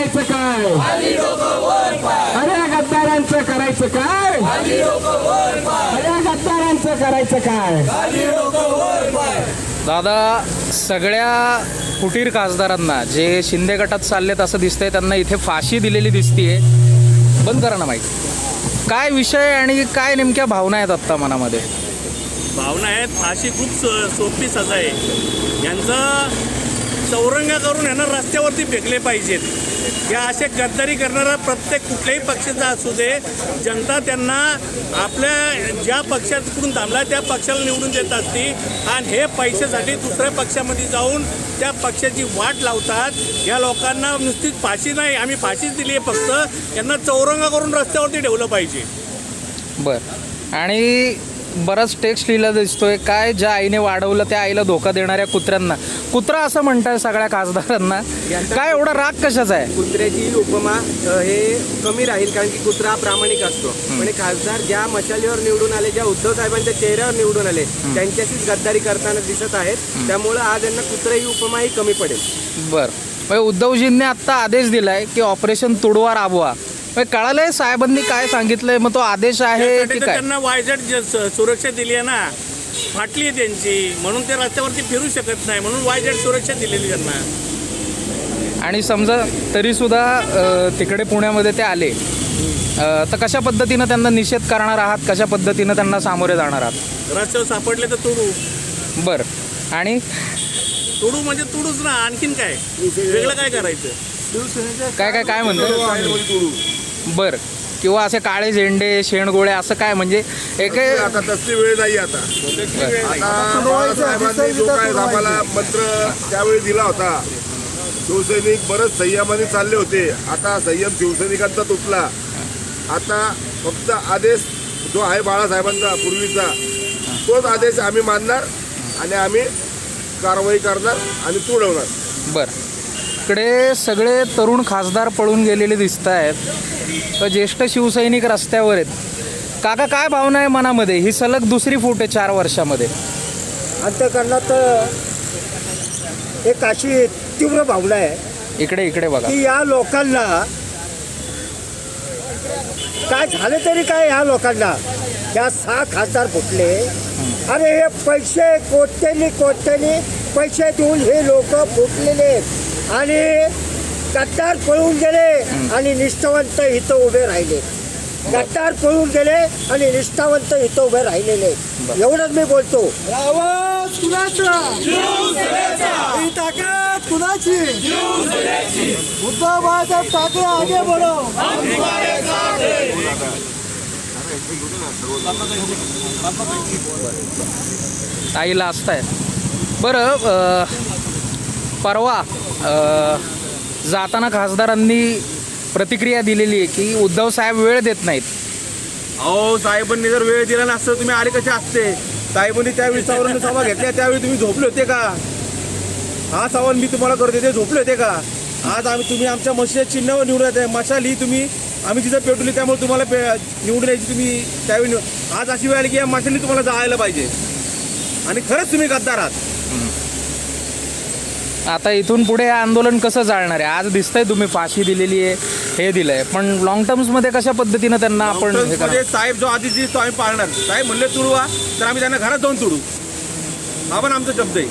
करायचं काय? अरे गद्दारांचं करायचं काय? अरे गद्दारांचं करायचं काय? दादा, सगळ्या फुटीर खासदारांना जे शिंदे गटात चाललेत असं दिसतंय त्यांना इथे फाशी दिलेली दिसतीये. बंद करा ना माईक. काय विषय आणि काय नेमक्या भावना आहेत आत्ता मनामध्ये? भावना आहेत, फाशी खूप सोपी सजा आहे. यांचं चौरंगा करून यांना रस्त्यावरती फेकले पाहिजेत. या असे गद्दारी करणारा प्रत्येक कुठल्याही पक्षाचा असू दे, जनता त्यांना आपल्या ज्या पक्षाकडून थांबला त्या पक्षाला निवडून देत असते आणि हे पैशासाठी दुसऱ्या पक्षामध्ये जाऊन त्या पक्षाची वाट लावतात. या लोकांना नुसतीच फाशी नाही, आम्ही फाशीच दिली आहे, फक्त यांना चौरंगा करून रस्त्यावरती ठेवलं पाहिजे. बरं. आणि बराच टेक्स्ट लिहिला दिसतोय, काय ज्या आईने वाढवलं त्या आईला धोका देणाऱ्या कुत्र्यांना कुत्रा असं म्हणताय सगळ्या खासदारांना. काय एवढा राग कशाचा आहे? कुत्र्याची उपमा हे कमी राहील, कारण की कुत्रा प्रामाणिक असतो. पण हे खासदार ज्या मशालीवर निवडून आले, ज्या उद्धव साहेबांच्या चेहऱ्यावर निवडून आले, त्यांच्याशीच गद्दारी करताना दिसत आहेत. त्यामुळे आज यांना कुत्रा ही उपमा ही कमी पडेल. बरं. उद्धवजींनी आत्ता आदेश दिलाय की ऑपरेशन तुडवा राबवा. कळालंय साहेबांनी काय सांगितलंय? मग तो आदेश आहे की काय? त्यांना वायझेड सुरक्षा दिली आहे ना, फाटली आहे त्यांची, म्हणून ते रस्त्यावरती फिरू शकत नाही, म्हणून वायझेड सुरक्षा दिलेली त्यांना. आणि समजा तरी सुद्धा तिकडे पुण्यामध्ये ते आले तर कशा पद्धतीनं त्यांना निषेध करणार आहात? कशा पद्धतीनं त्यांना सामोरे जाणार आहात? रस्त्यावर सापडले तर तुडू. बरं. आणि तुडू म्हणजे तुडूच ना, आणखीन काय वेगळं काय करायचं? काय काय म्हणतो? बरं. किंवा असे काळे झेंडे, शेणगोळे असं काय, म्हणजे एक आता तसली वेळ नाही. आता बाळासाहेबांनी जो काय आम्हाला मंत्र त्यावेळी दिला होता, शिवसैनिक बरंच संयमाने चालले होते. आता संयम शिवसैनिकांचा तुटला. आता फक्त आदेश जो आहे बाळासाहेबांचा पूर्वीचा, तोच आदेश आम्ही मानणार आणि आम्ही कारवाई करणार आणि तुडवणार. बरं. इकडे सगळे तरुण खासदार पळून गेलेले दिसत आहेत, तर ज्येष्ठ शिवसैनिक रस्त्यावर आहेत. काका, काय भावना आहे मनामध्ये? ही सलग दुसरी फूट आहे 4 वर्षामध्ये. अंतकरणात एक अशी तीव्र भावना आहे इकडे बघा की या लोकांना काय झालं तरी काय, या लोकांना या 6 खासदार फुटले. अरे हे पैसे कोट्यानी पैसे देऊन हे लोक फुटलेले आहेत आणि गद्दार पळून गेले आणि निष्ठावंत इथं उभे राहिले. गद्दार पळून गेले आणि निष्ठावंत इथं उभे राहिलेले. एवढंच मी बोलतो. आवाज कुणाचा? ही ताकद कुणाची? उद्धव बाळासाहेब ठाकरे आगे बढो. ताईला असताय. बरं. परवा जाताना खासदारांनी प्रतिक्रिया दिलेली आहे की उद्धव साहेब वेळ देत नाहीत. अहो, साहेबांनी जर वेळ दिला नसतं तुम्ही आले कसे असते? साहेबांनी त्यावेळी सवारांनी सभा घेतल्या, त्यावेळी तुम्ही झोपले होते का? हा सवाल मी तुम्हाला करतो, ते झोपले होते का? आज तुम्ही आमच्या मशाली चिन्हावर निवडून येते. मशाली तुम्ही आम्ही तिथं पेटवली, त्यामुळे तुम्हाला निवडून यायची. तुम्ही त्यावेळी आज अशी वेळ आली की या मशाली तुम्हाला जायला पाहिजे. आणि खरंच तुम्ही गद्दार आहात. आता इथून पुढे हे आंदोलन कसं चालणार आहे? आज दिसतंय तुम्ही फाशी दिलेली आहे, हे दिलंय, पण लॉंग टर्म्समध्ये कशा पद्धतीनं त्यांना आपण हे करणार? साहेब जो आधी दिसतो आम्ही पाळणार. साहेब म्हणले तुडवा तर आम्ही त्यांना घरात जाऊन तुडू. हा पण आमचा शब्द आहे.